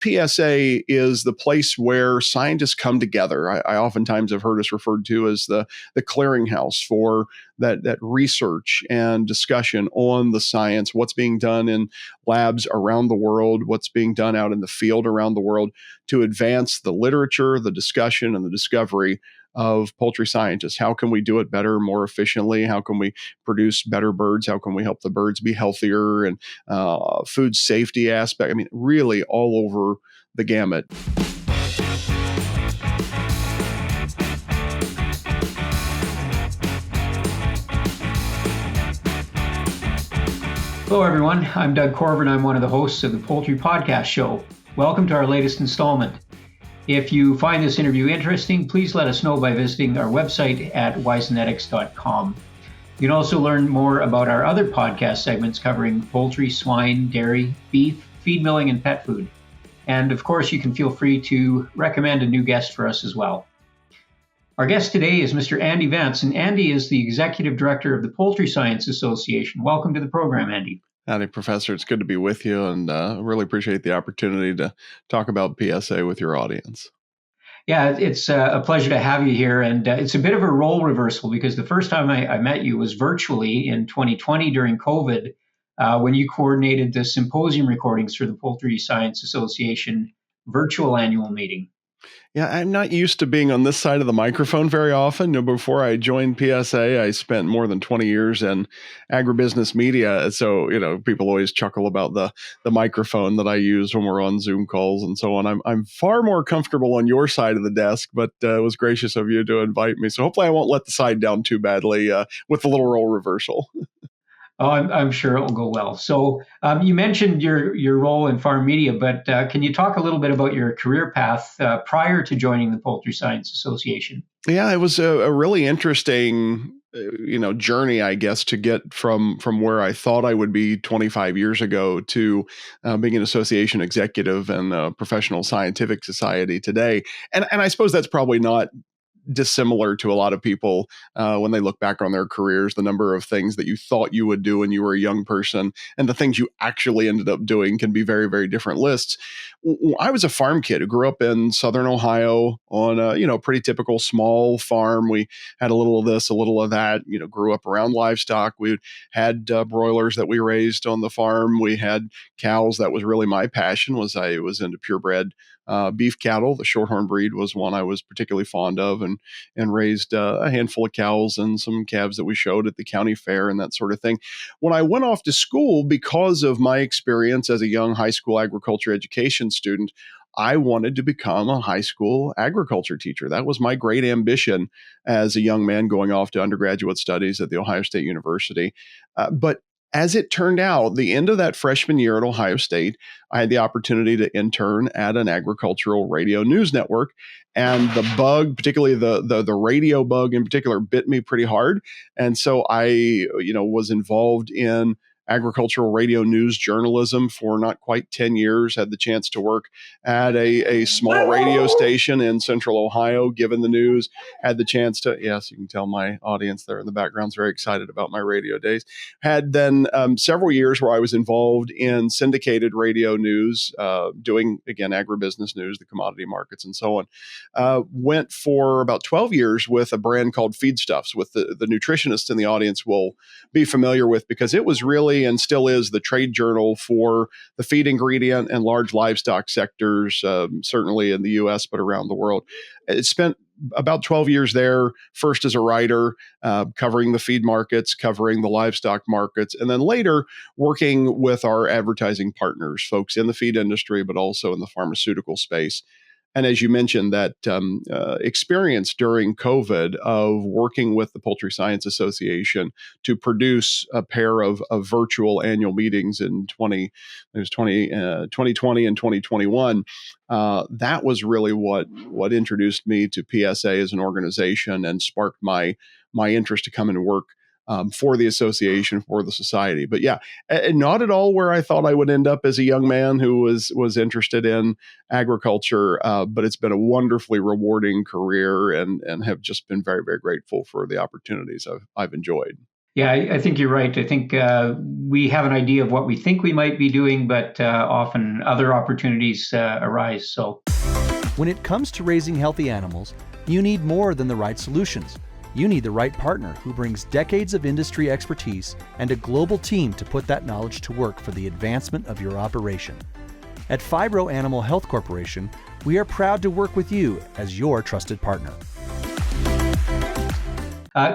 PSA is the place where scientists come together. I oftentimes have heard us referred to as the clearinghouse for that research and discussion on the science, what's being done in labs around the world, what's being done out in the field around the world to advance the literature, the discussion, and the discovery of poultry scientists. How can we do it better, more efficiently? How can we produce better birds? How can we help the birds be healthier? And food safety aspect. I mean, really all over the gamut. Hello, everyone. I'm Doug Corvin. I'm one of the hosts of the Poultry Podcast Show. Welcome to our latest installment. If you find this interview interesting, please let us know by visiting our website at wisenetics.com. You can also learn more about our other podcast segments covering poultry, swine, dairy, beef, feed milling, and pet food. And of course, you can feel free to recommend a new guest for us as well. Our guest today is Mr. Andy Vance, and Andy is the Executive Director of the Poultry Science Association. Welcome to the program, Andy. Howdy, Professor. It's good to be with you, and really appreciate the opportunity to talk about PSA with your audience. Yeah, it's a pleasure to have you here, and it's a bit of a role reversal because the first time I met you was virtually in 2020 during COVID when you coordinated the symposium recordings for the Poultry Science Association virtual annual meeting. Yeah, I'm not used to being on this side of the microphone very often. Before I joined PSA, I spent more than 20 years in agribusiness media. So, people always chuckle about the microphone that I use when we're on Zoom calls and so on. I'm far more comfortable on your side of the desk, but it was gracious of you to invite me. So hopefully I won't let the side down too badly with the little role reversal. Oh, I'm sure it will go well. So you mentioned your role in farm media, but can you talk a little bit about your career path prior to joining the Poultry Science Association? Yeah, it was a really interesting, journey, I guess, to get from where I thought I would be 25 years ago to being an association executive and a professional scientific society today. And I suppose that's probably not dissimilar to a lot of people when they look back on their careers, the number of things that you thought you would do when you were a young person and the things you actually ended up doing can be very, very different lists. I was a farm kid who grew up in Southern Ohio on a pretty typical small farm. We had a little of this, a little of that, grew up around livestock. We had broilers that we raised on the farm. We had cows. That was really my passion. I was into purebred beef cattle. The shorthorn breed was one I was particularly fond of, and raised a handful of cows and some calves that we showed at the county fair and that sort of thing. When I went off to school, because of my experience as a young high school agriculture education student, I wanted to become a high school agriculture teacher. That was my great ambition as a young man going off to undergraduate studies at The Ohio State University. But as it turned out, the end of that freshman year at Ohio State, I had the opportunity to intern at an agricultural radio news network. And the bug, particularly the radio bug in particular, bit me pretty hard. And so I, was involved in agricultural radio news journalism for not quite 10 years, had the chance to work at a small radio station in central Ohio, given the news, had the chance to, yes, you can tell my audience there in the background is very excited about my radio days, had then several years where I was involved in syndicated radio news, doing, again, agribusiness news, the commodity markets and so on. Went for about 12 years with a brand called Feedstuffs, with the nutritionists in the audience will be familiar with, because it was really and still is the trade journal for the feed ingredient and large livestock sectors, certainly in the U.S., but around the world. It spent about 12 years there, first as a writer, covering the feed markets, covering the livestock markets, and then later working with our advertising partners, folks in the feed industry, but also in the pharmaceutical space. And as you mentioned, that experience during COVID of working with the Poultry Science Association to produce a pair of virtual annual meetings in 2020 and 2021, that was really what introduced me to PSA as an organization and sparked my interest to come and work for the association, for the society. But yeah, not at all where I thought I would end up as a young man who was interested in agriculture. But it's been a wonderfully rewarding career and have just been very, very grateful for the opportunities I've enjoyed. Yeah, I think you're right. I think we have an idea of what we think we might be doing, but often other opportunities arise. So, when it comes to raising healthy animals, you need more than the right solutions. You need the right partner who brings decades of industry expertise and a global team to put that knowledge to work for the advancement of your operation. At Phibro Animal Health Corporation, we are proud to work with you as your trusted partner.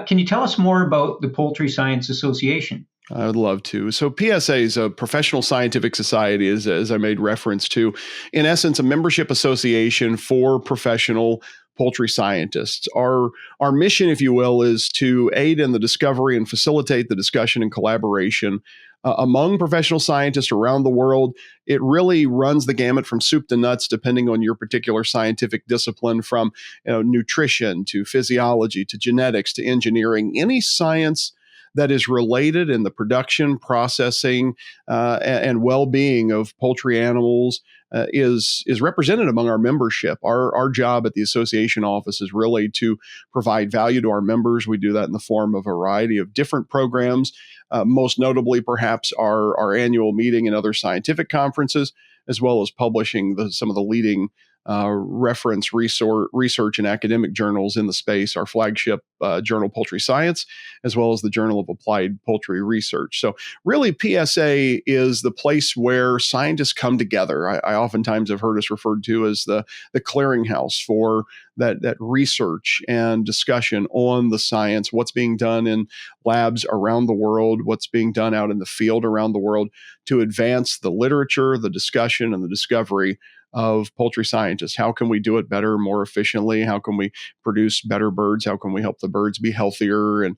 Can you tell us more about the Poultry Science Association? I would love to. So PSA is a professional scientific society, as I made reference to. In essence, a membership association for professional poultry scientists. Our mission, if you will, is to aid in the discovery and facilitate the discussion and collaboration among professional scientists around the world. It really runs the gamut from soup to nuts, depending on your particular scientific discipline, from nutrition to physiology to genetics to engineering. Any science that is related in the production, processing, and well-being of poultry animals is represented among our membership. Our job at the association office is really to provide value to our members. We do that in the form of a variety of different programs, most notably perhaps our annual meeting and other scientific conferences, as well as publishing some of the leading reference research and academic journals in the space, our flagship journal, Poultry Science, as well as the Journal of Applied Poultry Research. So really, PSA is the place where scientists come together. I oftentimes have heard us referred to as the clearinghouse for that research and discussion on the science, what's being done in labs around the world, what's being done out in the field around the world to advance the literature, the discussion, and the discovery of poultry scientists. How can we do it better, more efficiently? How can we produce better birds? How can we help the birds be healthier? And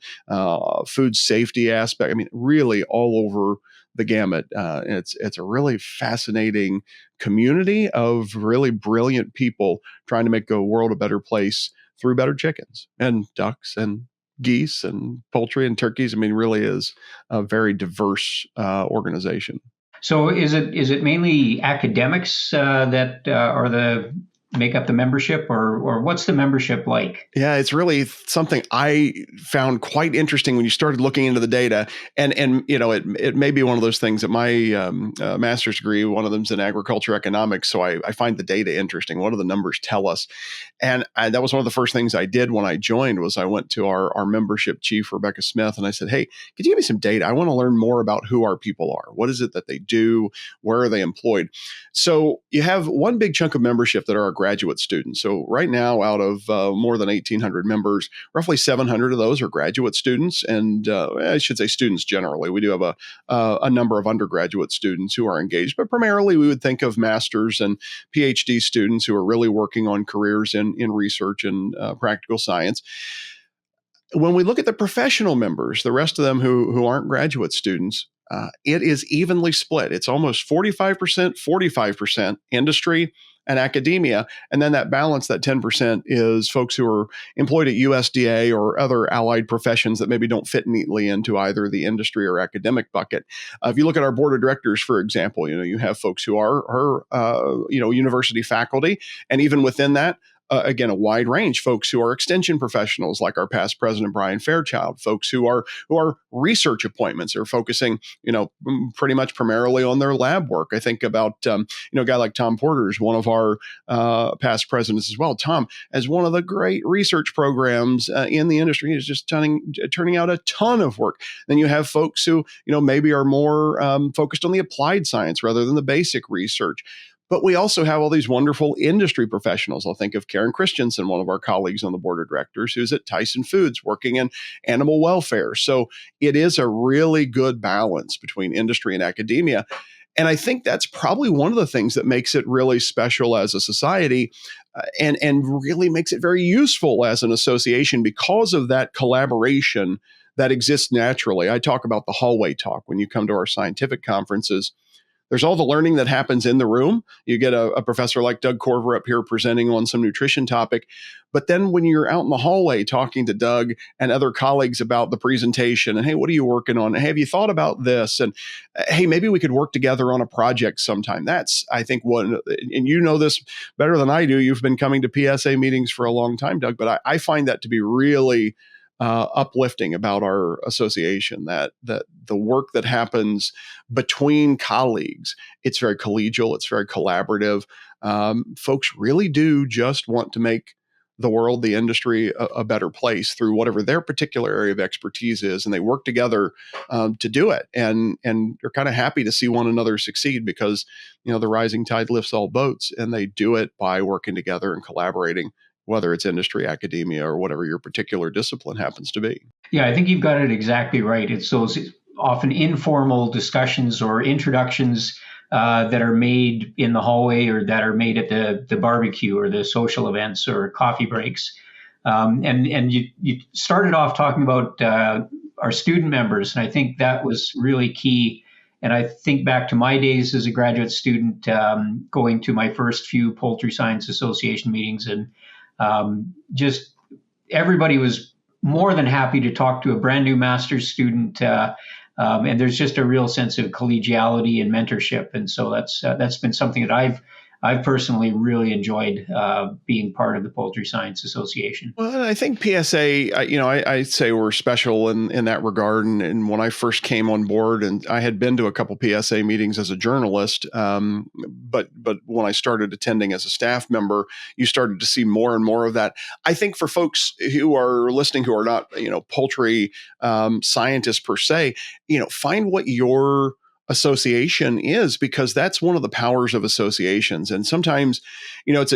food safety aspect. I mean, really all over the gamut. It's a really fascinating community of really brilliant people trying to make the world a better place through better chickens and ducks and geese and poultry and turkeys. I mean, really is a very diverse organization. So is it mainly academics that make up the membership, or what's the membership like? Yeah, it's really something I found quite interesting when you started looking into the data. And it may be one of those things that my master's degree, one of them's in agriculture economics. So I find the data interesting. What do the numbers tell us? And that was one of the first things I did when I joined was I went to our membership chief, Rebecca Smith, and I said, hey, could you give me some data? I want to learn more about who our people are. What is it that they do? Where are they employed? So you have one big chunk of membership that are our graduate students. So right now, out of more than 1,800 members, roughly 700 of those are graduate students. And I should say students generally. We do have a number of undergraduate students who are engaged, but primarily we would think of master's and PhD students who are really working on careers in research and practical science. When we look at the professional members, the rest of them who aren't graduate students, it is evenly split. It's almost 45%, 45% industry and academia. And then that balance, that 10%, is folks who are employed at USDA or other allied professions that maybe don't fit neatly into either the industry or academic bucket. If you look at our board of directors, for example, you have folks who are university faculty, and even within that, again, a wide range. Folks who are extension professionals, like our past president, Brian Fairchild. Folks who are research appointments are focusing, pretty much primarily on their lab work. I think about, a guy like Tom Porter is one of our past presidents as well. Tom, as one of the great research programs in the industry, is just turning out a ton of work. Then you have folks who, maybe are more focused on the applied science rather than the basic research. But we also have all these wonderful industry professionals. I'll think of Karen Christensen, one of our colleagues on the board of directors, who's at Tyson Foods working in animal welfare. So it is a really good balance between industry and academia. And I think that's probably one of the things that makes it really special as a society and really makes it very useful as an association because of that collaboration that exists naturally. I talk about the hallway talk when you come to our scientific conferences. There's all the learning that happens in the room. You get a professor like Doug Corver up here presenting on some nutrition topic. But then when you're out in the hallway talking to Doug and other colleagues about the presentation and, hey, what are you working on? Hey, have you thought about this? And hey, maybe we could work together on a project sometime. That's, I think, one, and you know this better than I do. You've been coming to PSA meetings for a long time, Doug, but I find that to be really uplifting about our association, that the work that happens between colleagues, it's very collegial, it's very collaborative. Folks really do just want to make the world, the industry, a better place through whatever their particular area of expertise is, and they work together to do it. And they're kind of happy to see one another succeed because the rising tide lifts all boats, and they do it by working together and collaborating, whether it's industry, academia, or whatever your particular discipline happens to be. Yeah, I think you've got it exactly right. It's those often informal discussions or introductions that are made in the hallway or that are made at the barbecue or the social events or coffee breaks. And you started off talking about our student members, and I think that was really key. And I think back to my days as a graduate student, going to my first few Poultry Science Association meetings, and just everybody was more than happy to talk to a brand new master's student. And there's just a real sense of collegiality and mentorship. And so that's been something that I've personally really enjoyed being part of the Poultry Science Association. Well, I think PSA, I say we're special in that regard. And when I first came on board, and I had been to a couple PSA meetings as a journalist, but when I started attending as a staff member, you started to see more and more of that. I think for folks who are listening who are not, poultry scientists per se, find what your association is, because that's one of the powers of associations. And sometimes, it's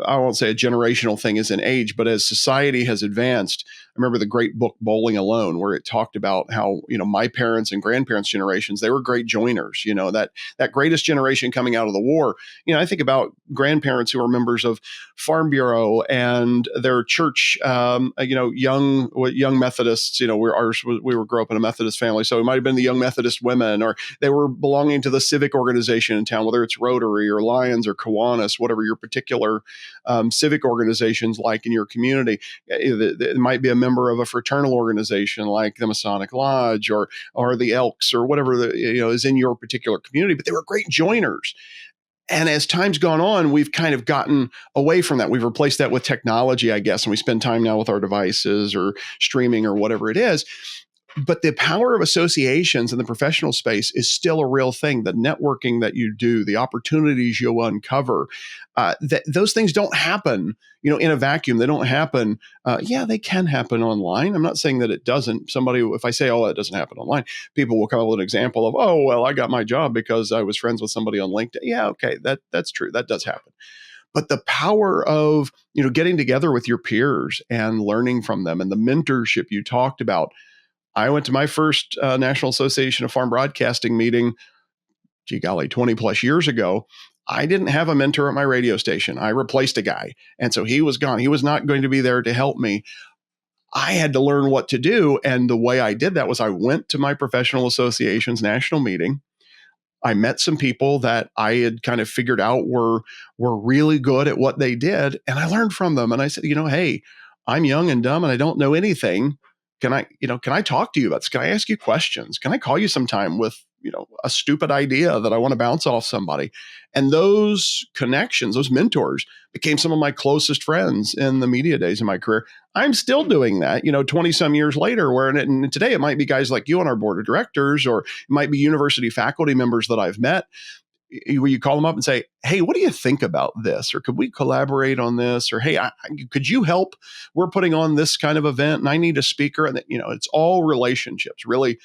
I won't say a generational thing as in age, but as society has advanced, I remember the great book Bowling Alone, where it talked about how, my parents and grandparents' generations, they were great joiners, that greatest generation coming out of the war. I think about grandparents who are members of Farm Bureau and their church, young Methodists, we grew up in a Methodist family. So it might've been the Young Methodist Women, or they were belonging to the civic organization in town, whether it's Rotary or Lions or Kiwanis, whatever your particular civic organizations like in your community. It might be a member of a fraternal organization like the Masonic Lodge or the Elks or whatever is in your particular community, but they were great joiners. And as time's gone on, we've kind of gotten away from that. We've replaced that with technology, I guess, and we spend time now with our devices or streaming or whatever it is. But the power of associations in the professional space is still a real thing. The networking that you do, the opportunities you'll uncover, those things don't happen, in a vacuum. They don't happen. They can happen online. I'm not saying that it doesn't. If I say, it doesn't happen online, people will come up with an example of, I got my job because I was friends with somebody on LinkedIn. Yeah, okay, that's true. That does happen. But the power of, getting together with your peers and learning from them, and the mentorship you talked about. I went to my first National Association of Farm Broadcasting meeting, 20 plus years ago. I didn't have a mentor at my radio station. I replaced a guy. And so he was gone. He was not going to be there to help me. I had to learn what to do. And the way I did that was I went to my professional association's national meeting. I met some people that I had kind of figured out were really good at what they did. And I learned from them. And I said, hey, I'm young and dumb and I don't know anything. Can I talk to you about this? Can I ask you questions? Can I call you sometime with, a stupid idea that I want to bounce off somebody? And those connections, those mentors became some of my closest friends in the media days of my career. I'm still doing that, 20 some years later, and today it might be guys like you on our board of directors, or it might be university faculty members that I've met, where you call them up and say, hey, what do you think about this? Or could we collaborate on this? Or, hey, could you help? We're putting on this kind of event and I need a speaker. And, it's all relationships. Really,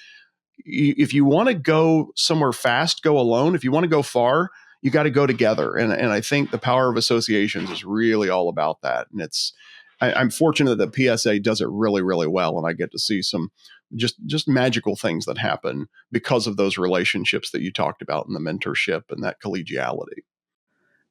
if you want to go somewhere fast, go alone. If you want to go far, you got to go together. And I think the power of associations is really all about that. And I'm fortunate that PSA does it really, really well. And I get to see some just magical things that happen because of those relationships that you talked about and the mentorship and that collegiality.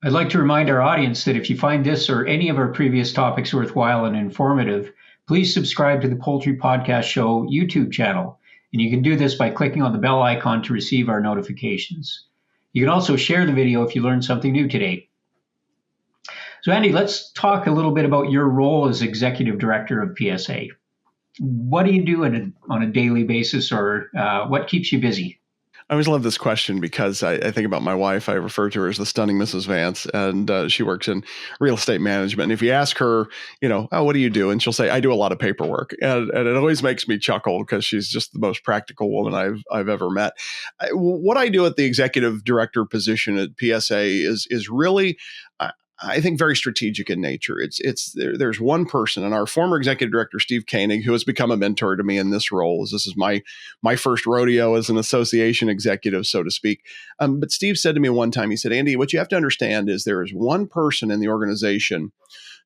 I'd like to remind our audience that if you find this or any of our previous topics worthwhile and informative, please subscribe to the Poultry Podcast Show YouTube channel. And you can do this by clicking on the bell icon to receive our notifications. You can also share the video if you learned something new today. So Andy, let's talk a little bit about your role as Executive Director of PSA. What do you do on a daily basis, or what keeps you busy? I always love this question because I think about my wife. I refer to her as the stunning Mrs. Vance, and she works in real estate management. And if you ask her, oh, what do you do? And she'll say, I do a lot of paperwork. And it always makes me chuckle because she's just the most practical woman I've ever met. What I do at the executive director position at PSA is really, I think, very strategic in nature. There's one person, and our former executive director, Steve Koenig, who has become a mentor to me in this role, as this is my first rodeo as an association executive, so to speak. But Steve said to me one time, he said, Andy, what you have to understand is there is one person in the organization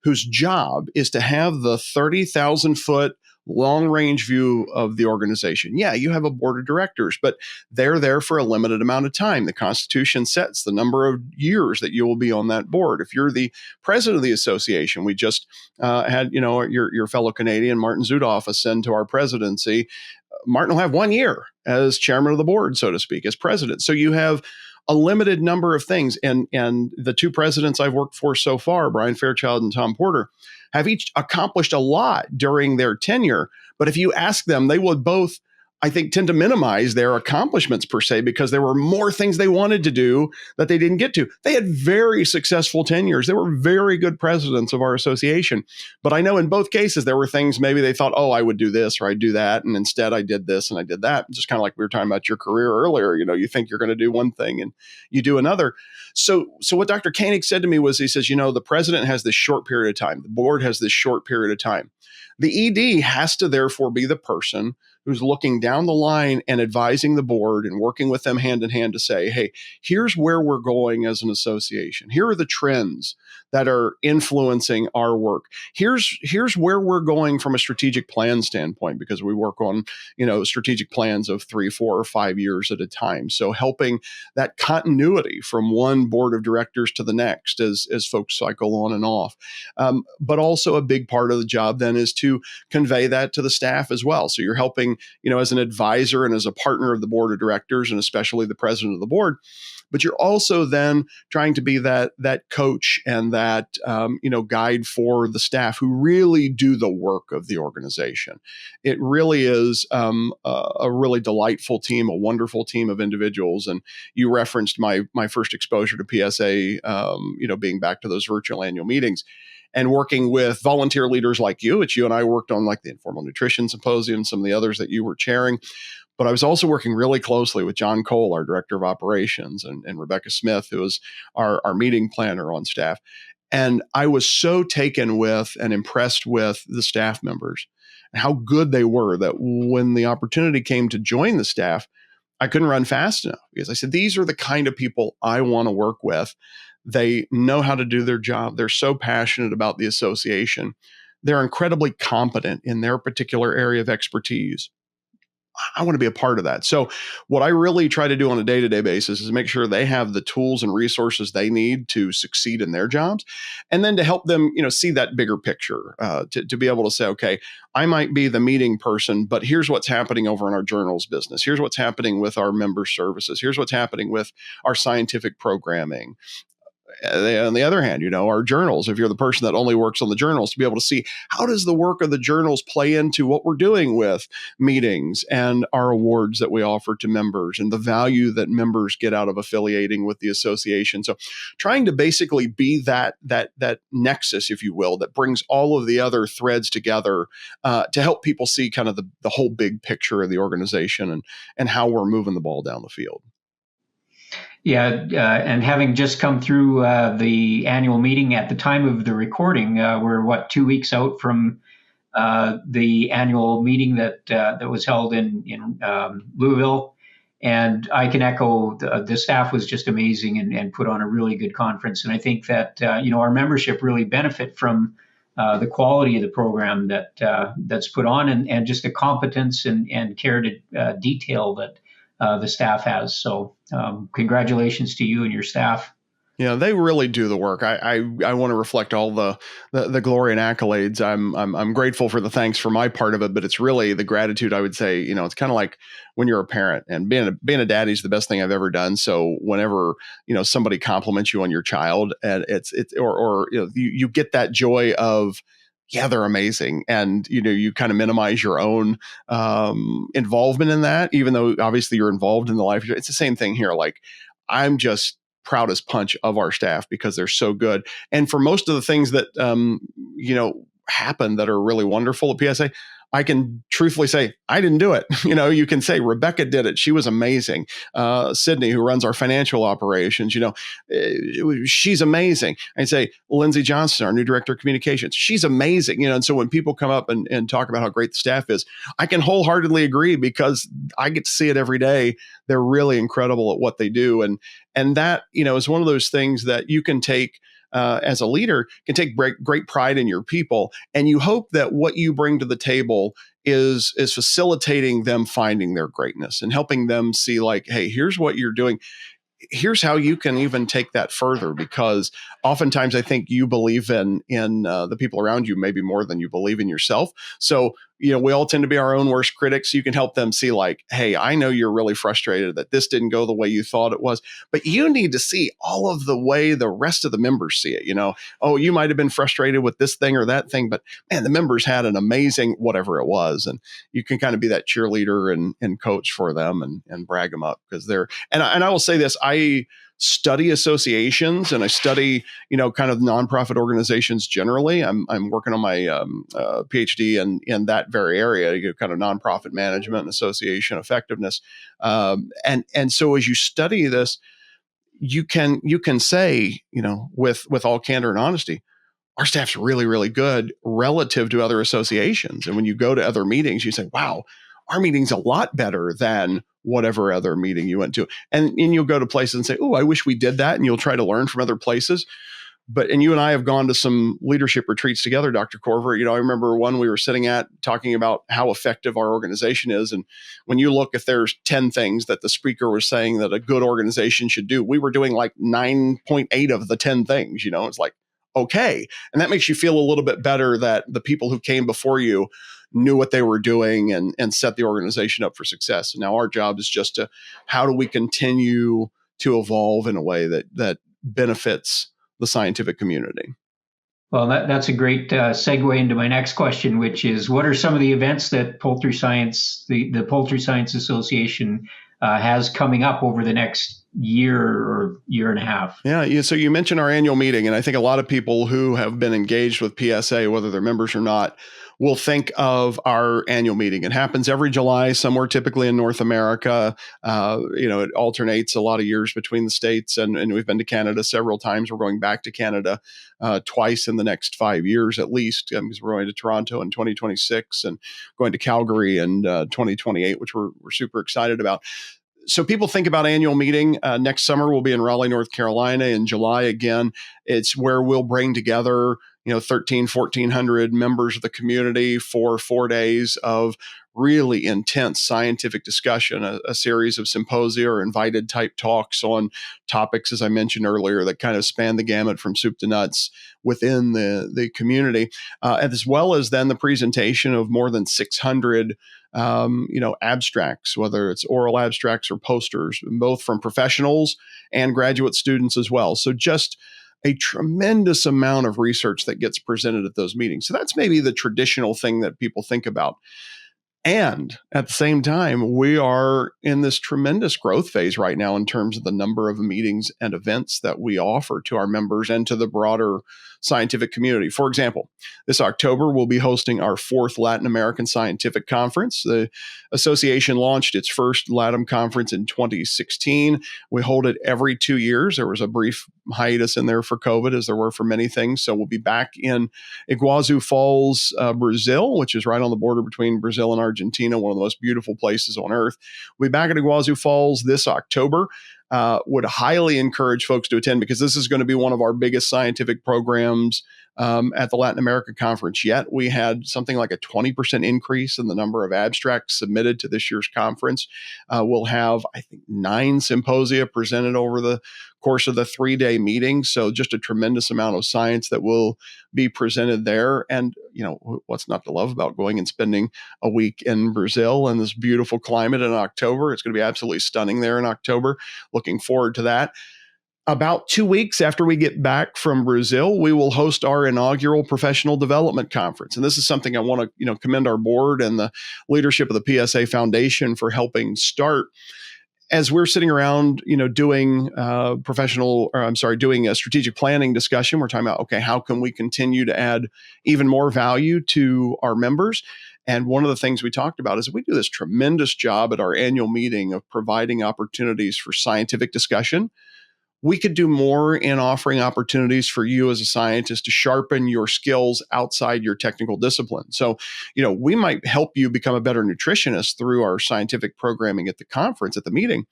whose job is to have the 30,000 foot long range view of the organization. Yeah, you have a board of directors, but they're there for a limited amount of time. The Constitution sets the number of years that you will be on that board. If you're the president of the association, we just had, your fellow Canadian, Martin Zudoff, ascend to our presidency. Martin will have 1 year as chairman of the board, so to speak, as president. So you have a limited number of things. And the two presidents I've worked for so far, Brian Fairchild and Tom Porter, have each accomplished a lot during their tenure. But if you ask them, they would both, I think, tend to minimize their accomplishments per se, because there were more things they wanted to do that they didn't get to. They had very successful tenures. They were very good presidents of our association. But I know in both cases, there were things maybe they thought, oh, I would do this or I'd do that. And instead I did this and I did that. Just kind of like we were talking about your career earlier. You think you're going to do one thing and you do another. So what Dr. Koenig said to me was, he says, the president has this short period of time. The board has this short period of time. The ED has to therefore be the person who's looking down the line and advising the board and working with them hand in hand to say, hey, here's where we're going as an association. Here are the trends that are influencing our work. Here's where we're going from a strategic plan standpoint, because we work on, strategic plans of 3, 4, or 5 years at a time. So helping that continuity from one board of directors to the next as folks cycle on and off. But also a big part of the job then is to convey that to the staff as well. So you're helping, as an advisor and as a partner of the board of directors, and especially the president of the board. But you're also then trying to be that coach and that guide for the staff who really do the work of the organization. It really is a really delightful team, a wonderful team of individuals. And you referenced my first exposure to PSA, being back to those virtual annual meetings. And working with volunteer leaders like you, which you and I worked on, like the Informal Nutrition Symposium, some of the others that you were chairing. But I was also working really closely with John Cole, our director of operations, and Rebecca Smith, who was our meeting planner on staff. And I was so taken with and impressed with the staff members and how good they were, that when the opportunity came to join the staff, I couldn't run fast enough, because I said, these are the kind of people I want to work with. They know how to do their job. They're so passionate about the association. They're incredibly competent in their particular area of expertise. I want to be a part of that. So what I really try to do on a day-to-day basis is make sure they have the tools and resources they need to succeed in their jobs, and then to help them, see that bigger picture, to be able to say, okay, I might be the meeting person, but here's what's happening over in our journals business. Here's what's happening with our member services. Here's what's happening with our scientific programming. On the other hand, our journals, if you're the person that only works on the journals, to be able to see how does the work of the journals play into what we're doing with meetings and our awards that we offer to members and the value that members get out of affiliating with the association. So trying to basically be that nexus, if you will, that brings all of the other threads together to help people see kind of the whole big picture of the organization and how we're moving the ball down the field. Yeah, and having just come through the annual meeting at the time of the recording, we're 2 weeks out from the annual meeting that was held in Louisville, and I can echo the staff was just amazing and put on a really good conference. And I think that our membership really benefit from the quality of the program that's put on, and just the competence and care to detail that the staff has. So congratulations to you and your staff. Yeah, they really do the work. I want to reflect all the glory and accolades. I'm grateful for the thanks for my part of it, but it's really the gratitude. I would say, it's kind of like when you're a parent, and being a daddy is the best thing I've ever done. So whenever somebody compliments you on your child, and it's you get that joy of yeah, they're amazing. And, you kind of minimize your own involvement in that, even though obviously you're involved in the life. It's the same thing here. Like, I'm just proud as punch of our staff because they're so good. And for most of the things that, happen that are really wonderful at PSA, I can truthfully say, I didn't do it. You can say Rebecca did it. She was amazing. Sydney, who runs our financial operations, she's amazing. I'd say Lindsay Johnson, our new director of communications, she's amazing. And so when people come up and talk about how great the staff is, I can wholeheartedly agree because I get to see it every day. They're really incredible at what they do. And that, is one of those things that you can take as a leader, can take great pride in your people. And you hope that what you bring to the table is facilitating them finding their greatness and helping them see like, hey, here's what you're doing. Here's how you can even take that further, because oftentimes I think you believe in the people around you maybe more than you believe in yourself. So, we all tend to be our own worst critics. You can help them see like, hey, I know you're really frustrated that this didn't go the way you thought it was, but you need to see all of the way the rest of the members see it. Oh, you might have been frustrated with this thing or that thing, but man, the members had an amazing whatever it was. And you can kind of be that cheerleader and coach for them and brag them up because they're, and I will say this, I study associations and I study, kind of nonprofit organizations generally. I'm working on my PhD in that very area, kind of nonprofit management and association effectiveness. And so as you study this, you can say, with all candor and honesty, our staff's really, really good relative to other associations. And when you go to other meetings, you say, wow, our meeting's a lot better than whatever other meeting you went to. And you'll go to places and say, oh, I wish we did that. And you'll try to learn from other places. And you and I have gone to some leadership retreats together, Dr. Corver. I remember one we were sitting at talking about how effective our organization is. And when you look, if there's 10 things that the speaker was saying that a good organization should do, we were doing like 9.8 of the 10 things. It's like, okay. And that makes you feel a little bit better that the people who came before you knew what they were doing and set the organization up for success. And now our job is just how do we continue to evolve in a way that benefits the scientific community? Well, that's a great segue into my next question, which is, what are some of the events that Poultry Science, the Poultry Science Association has coming up over the next year or year and a half? Yeah. So you mentioned our annual meeting, and I think a lot of people who have been engaged with PSA, whether they're members or not, will think of our annual meeting. It happens every July, somewhere typically in North America. It alternates a lot of years between the states, and we've been to Canada several times. We're going back to Canada twice in the next 5 years at least, because we're going to Toronto in 2026 and going to Calgary in 2028, which we're super excited about. So people think about annual meeting. Next summer, we'll be in Raleigh, North Carolina in July again. It's where we'll bring together 1,400 members of the community for 4 days of really intense scientific discussion, a series of symposia or invited type talks on topics, as I mentioned earlier, that kind of span the gamut from soup to nuts within the community, as well as then the presentation of more than 600 abstracts, whether it's oral abstracts or posters, both from professionals and graduate students as well. So just a tremendous amount of research that gets presented at those meetings. So that's maybe the traditional thing that people think about. And at the same time, we are in this tremendous growth phase right now in terms of the number of meetings and events that we offer to our members and to the broader scientific community. For example, this October, we'll be hosting our 4th Latin American Scientific Conference. The association launched its first LATAM conference in 2016. We hold it every 2 years. There was a brief hiatus in there for COVID, as there were for many things. So we'll be back in Iguazú Falls, Brazil, which is right on the border between Brazil and Argentina, one of the most beautiful places on earth. We'll be back at Iguazú Falls this October. Would highly encourage folks to attend, because this is going to be one of our biggest scientific programs at the Latin America Conference yet. We had something like a 20% increase in the number of abstracts submitted to this year's conference. We'll have, I think, 9 symposia presented over the course of the 3-day meeting. So just a tremendous amount of science that will be presented there. And, what's not to love about going and spending a week in Brazil in this beautiful climate in October? It's going to be absolutely stunning there in October. Looking forward to that. About 2 weeks after we get back from Brazil, we will host our inaugural professional development conference. And this is something I want to, commend our board and the leadership of the PSA Foundation for helping start. As we're sitting around, doing doing a strategic planning discussion, we're talking about, okay, how can we continue to add even more value to our members? And one of the things we talked about is we do this tremendous job at our annual meeting of providing opportunities for scientific discussion. We could do more in offering opportunities for you as a scientist to sharpen your skills outside your technical discipline. So, we might help you become a better nutritionist through our scientific programming at the conference, at the meeting.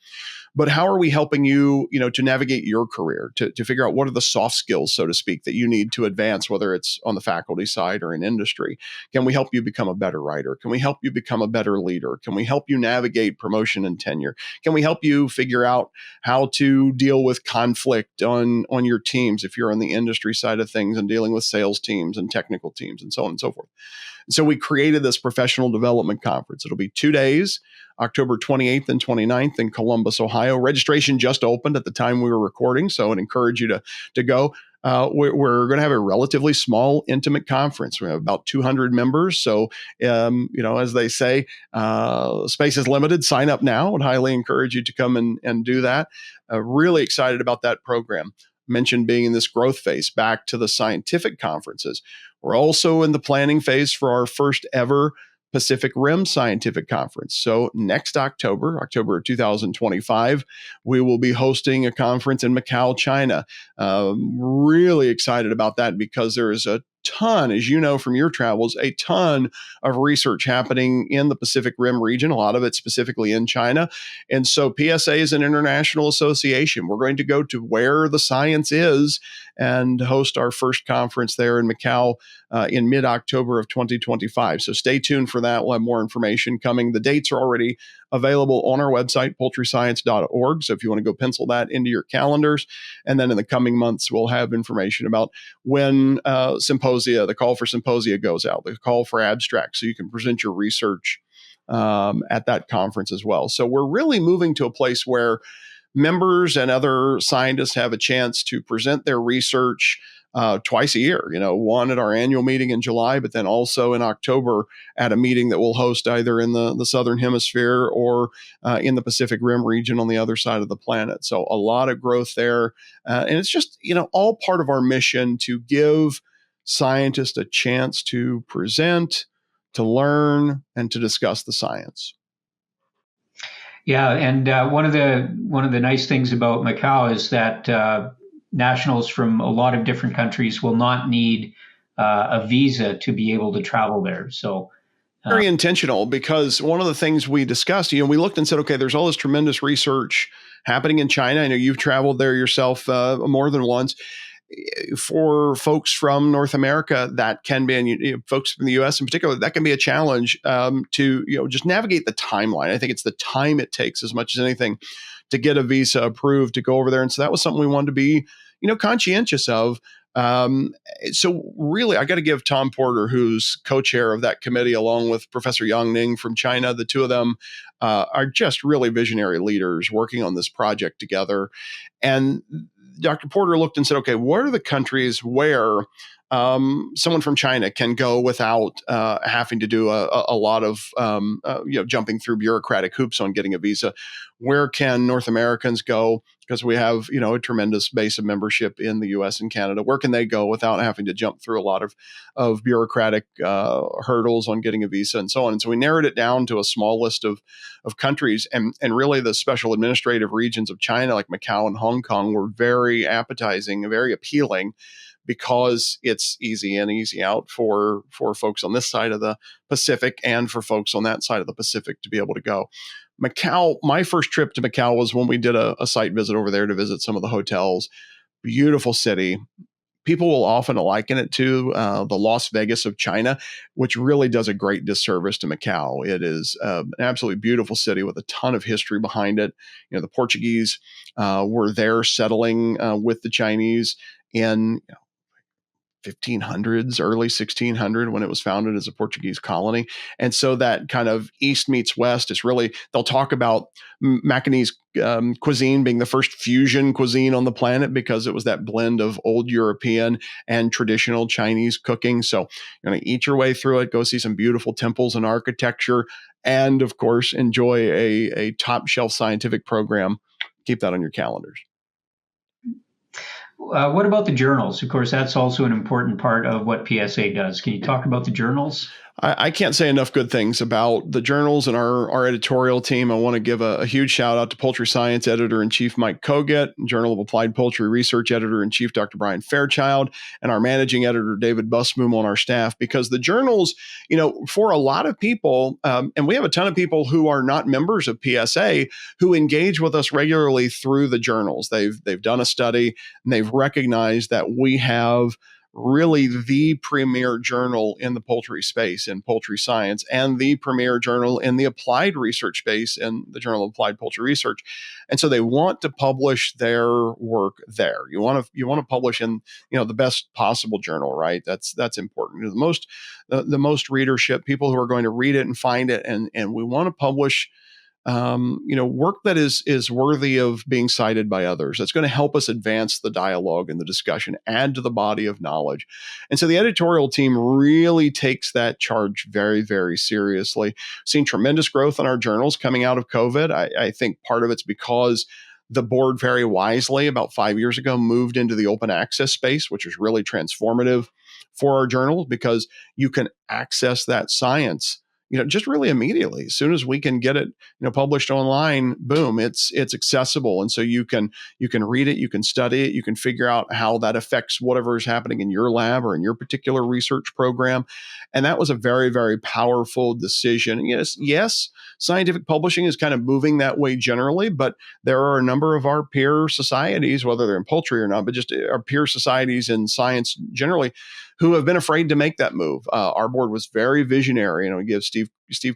But how are we helping you, to navigate your career, to figure out what are the soft skills, so to speak, that you need to advance, whether it's on the faculty side or in industry? Can we help you become a better writer? Can we help you become a better leader? Can we help you navigate promotion and tenure? Can we help you figure out how to deal with conflict on your teams if you're on the industry side of things and dealing with sales teams and technical teams and so on and so forth? And so we created this professional development conference. It'll be 2 days, October 28th and 29th in Columbus, Ohio. Registration just opened at the time we were recording, so I'd encourage you to go. We're going to have a relatively small, intimate conference. We have about 200 members. So, as they say, space is limited. Sign up now. I'd highly encourage you to come and do that. Really excited about that program. Mentioned being in this growth phase. Back to the scientific conferences. We're also in the planning phase for our first ever Pacific Rim Scientific Conference. So next October of 2025, we will be hosting a conference in Macau, China. Really excited about that because there is a ton, as you know from your travels, a ton of research happening in the Pacific Rim region, a lot of it specifically in China. And so PSA is an international association. We're going to go to where the science is and host our first conference there in Macau in mid-October of 2025. So stay tuned for that. We'll have more information coming. The dates are already available on our website, poultryscience.org. So if you want to go pencil that into your calendars, and then in the coming months, we'll have information about when the call for symposia goes out, the call for abstracts, so you can present your research at that conference as well. So we're really moving to a place where members and other scientists have a chance to present their research twice a year, one at our annual meeting in July, but then also in October at a meeting that we'll host either in the Southern Hemisphere or in the Pacific Rim region on the other side of the planet. So a lot of growth there. And it's just, all part of our mission to give scientists a chance to present, to learn, and to discuss the science. Yeah, and one of the nice things about Macau is that nationals from a lot of different countries will not need a visa to be able to travel there. So very intentional, because one of the things we discussed, we looked and said, okay, there's all this tremendous research happening in China. I know you've traveled there yourself more than once. For folks from North America, that can be, and folks from the U.S. in particular, that can be a challenge to just navigate the timeline. I think it's the time it takes as much as anything to get a visa approved to go over there. And so that was something we wanted to be, conscientious of. So really, I got to give Tom Porter, who's co-chair of that committee, along with Professor Yang Ning from China. The two of them are just really visionary leaders working on this project together. And Dr. Porter looked and said, okay, what are the countries where someone from China can go without having to do a lot of jumping through bureaucratic hoops on getting a visa? Where can North Americans go? Because we have a tremendous base of membership in the U.S. and Canada. Where can they go without having to jump through a lot of bureaucratic hurdles on getting a visa and so on? And so we narrowed it down to a small list of countries, and really the special administrative regions of China, like Macau and Hong Kong, were very appetizing and very appealing, because it's easy in, easy out for folks on this side of the Pacific and for folks on that side of the Pacific to be able to go. Macau, my first trip to Macau was when we did a site visit over there to visit some of the hotels. Beautiful city. People will often liken it to the Las Vegas of China, which really does a great disservice to Macau. It is an absolutely beautiful city with a ton of history behind it. The Portuguese were there settling with the Chinese in 1500s, early 1600 when it was founded as a Portuguese colony. And so that kind of East meets West is really, they'll talk about Macanese cuisine being the first fusion cuisine on the planet because it was that blend of old European and traditional Chinese cooking. So you're going to eat your way through it, go see some beautiful temples and architecture, and of course, enjoy a top shelf scientific program. Keep that on your calendars. What about the journals? Of course, that's also an important part of what PSA does. Can you talk about the journals? I can't say enough good things about the journals and our editorial team. I want to give a huge shout out to Poultry Science Editor-in-Chief Mike Kogut, Journal of Applied Poultry Research Editor-in-Chief Dr. Brian Fairchild, and our Managing Editor David Busboom on our staff, because the journals, for a lot of people, and we have a ton of people who are not members of PSA who engage with us regularly through the journals. They've done a study and they've recognized that we have really the premier journal in the poultry space in poultry science, and the premier journal in the applied research space in the Journal of Applied Poultry Research. And so they want to publish their work there. You want to publish in the best possible journal, right? That's important. The most readership, people who are going to read it and find it, and we want to publish work that is worthy of being cited by others. That's going to help us advance the dialogue and the discussion, add to the body of knowledge. And so the editorial team really takes that charge very, very seriously. Seen tremendous growth in our journals coming out of COVID. I think part of it's because the board very wisely about 5 years ago moved into the open access space, which is really transformative for our journals because you can access that science just really immediately. As soon as we can get it, published online, boom, it's accessible. And so you can read it, you can study it, you can figure out how that affects whatever is happening in your lab or in your particular research program. And that was a very, very powerful decision. And yes, scientific publishing is kind of moving that way generally, but there are a number of our peer societies, whether they're in poultry or not, but just our peer societies in science generally, who have been afraid to make that move. Our board was very visionary. We give Steve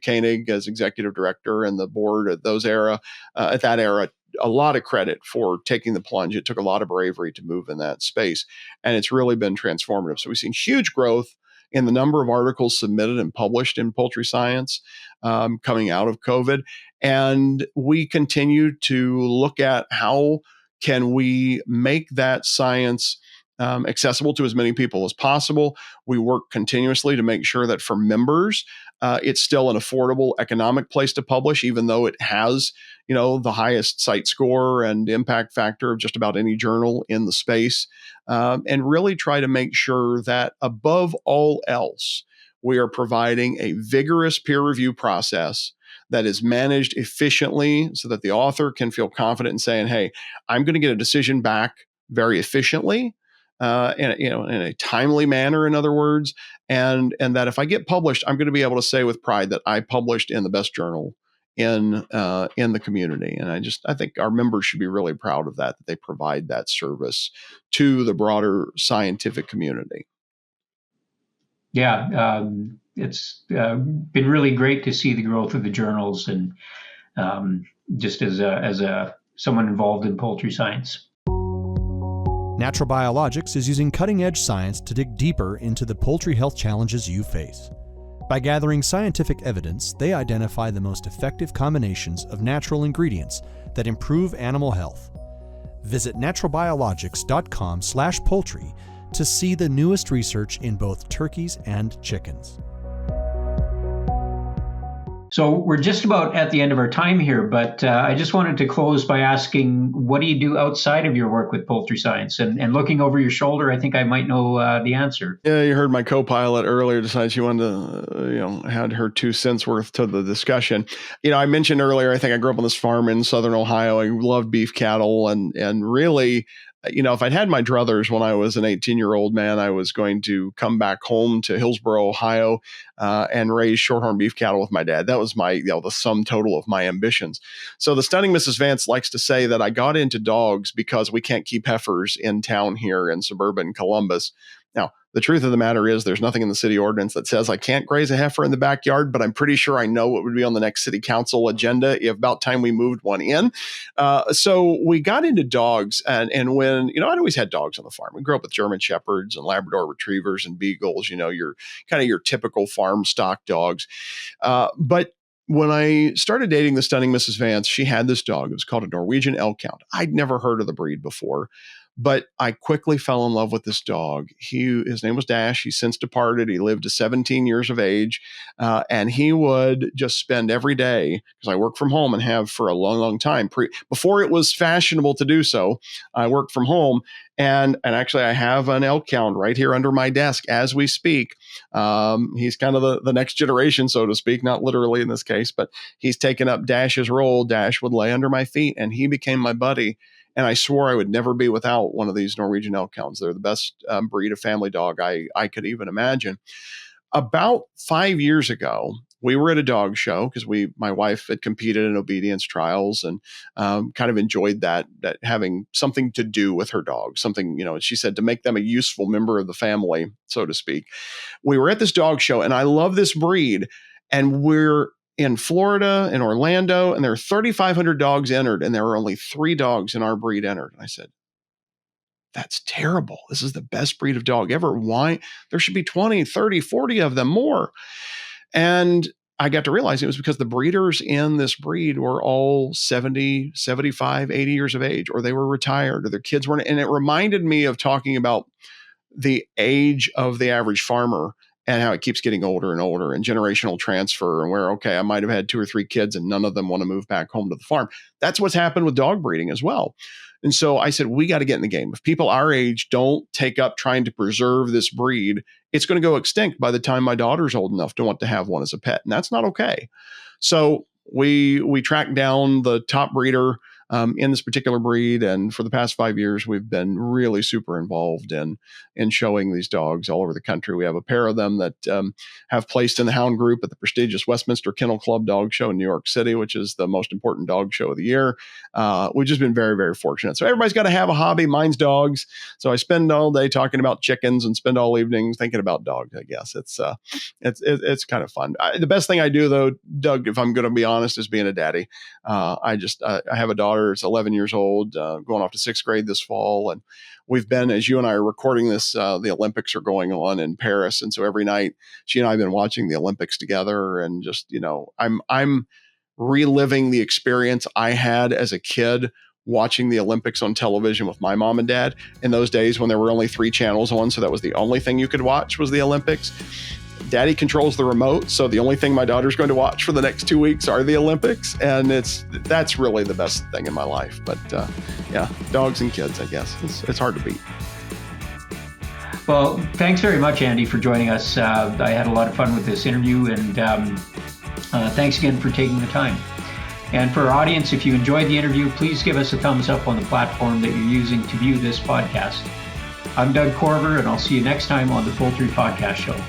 Koenig as executive director and the board at that era a lot of credit for taking the plunge. It took a lot of bravery to move in that space, and it's really been transformative. So we've seen huge growth in the number of articles submitted and published in poultry science coming out of COVID, and we continue to look at how can we make that science accessible to as many people as possible. We work continuously to make sure that for members, it's still an affordable economic place to publish, even though it has, the highest site score and impact factor of just about any journal in the space, and really try to make sure that above all else, we are providing a vigorous peer review process that is managed efficiently so that the author can feel confident in saying, hey, I'm going to get a decision back very efficiently, in a timely manner, in other words, and that if I get published, I'm going to be able to say with pride that I published in the best journal in the community. And I think our members should be really proud of that they provide that service to the broader scientific community. Yeah, it's been really great to see the growth of the journals, and just as someone involved in poultry science. Natural Biologics is using cutting-edge science to dig deeper into the poultry health challenges you face. By gathering scientific evidence, they identify the most effective combinations of natural ingredients that improve animal health. Visit naturalbiologics.com/poultry to see the newest research in both turkeys and chickens. So we're just about at the end of our time here, but I just wanted to close by asking, what do you do outside of your work with poultry science? And looking over your shoulder, I think I might know the answer. Yeah, you heard my co-pilot earlier decide she wanted to, had her 2 cents worth to the discussion. I mentioned earlier, I think I grew up on this farm in Southern Ohio. I loved beef cattle, and really, if I'd had my druthers when I was an 18-year-old man, I was going to come back home to Hillsboro, Ohio, and raise shorthorn beef cattle with my dad. That was my, the sum total of my ambitions. So the stunning Mrs. Vance likes to say that I got into dogs because we can't keep heifers in town here in suburban Columbus. Now, the truth of the matter is there's nothing in the city ordinance that says I can't graze a heifer in the backyard, but I'm pretty sure I know what would be on the next city council agenda if about time we moved one in. So we got into dogs, and when, I'd always had dogs on the farm. We grew up with German Shepherds and Labrador Retrievers and Beagles, your kind of your typical farm stock dogs. But when I started dating the stunning Mrs. Vance, she had this dog. It was called a Norwegian Elkhound. I'd never heard of the breed before, but I quickly fell in love with this dog. His name was Dash. He's since departed. He lived to 17 years of age, and he would just spend every day, because I work from home and have for a long, long time. Before it was fashionable to do so, I worked from home. And actually, I have an Elkhound right here under my desk as we speak. He's kind of the next generation, so to speak, not literally in this case, but he's taken up Dash's role. Dash would lay under my feet, and he became my buddy. And I swore I would never be without one of these Norwegian Elkhounds. They're the best breed of family dog I could even imagine. About 5 years ago, we were at a dog show because my wife had competed in obedience trials and kind of enjoyed that having something to do with her dog, something, she said, to make them a useful member of the family, so to speak. We were at this dog show, and I love this breed, and we're in Florida, in Orlando, and there are 3,500 dogs entered, and there are only 3 dogs in our breed entered. And I said, that's terrible. This is the best breed of dog ever. Why? There should be 20, 30, 40 of them more. And I got to realize it was because the breeders in this breed were all 70, 75, 80 years of age, or they were retired, or their kids weren't. And it reminded me of talking about the age of the average farmer and how it keeps getting older and older, and generational transfer, and where, okay, I might have had 2 or 3 kids and none of them want to move back home to the farm. That's what's happened with dog breeding as well. And so I said, we got to get in the game. If people our age don't take up trying to preserve this breed, it's going to go extinct by the time my daughter's old enough to want to have one as a pet. And that's not okay. So we tracked down the top breeder in this particular breed. And for the past 5 years, we've been really super involved in showing these dogs all over the country. We have a pair of them that have placed in the hound group at the prestigious Westminster Kennel Club Dog Show in New York City, which is the most important dog show of the year. We've just been very, very fortunate. So everybody's got to have a hobby. Mine's dogs. So I spend all day talking about chickens and spend all evenings thinking about dogs, I guess. It's kind of fun. The best thing I do, though, Doug, if I'm going to be honest, is being a daddy. I have a daughter. It's 11 years old, going off to 6th grade this fall. And we've been, as you and I are recording this, the Olympics are going on in Paris. And so every night she and I have been watching the Olympics together, and just, I'm reliving the experience I had as a kid watching the Olympics on television with my mom and dad in those days when there were only 3 channels on. So that was the only thing you could watch was the Olympics. Daddy controls the remote, so the only thing my daughter's going to watch for the next 2 weeks are the Olympics, and that's really the best thing in my life. But yeah, dogs and kids, I guess. It's hard to beat. Well, thanks very much, Andy, for joining us. I had a lot of fun with this interview, and thanks again for taking the time. And for our audience, if you enjoyed the interview, please give us a thumbs up on the platform that you're using to view this podcast. I'm Doug Corver, and I'll see you next time on the Poultry Podcast Show.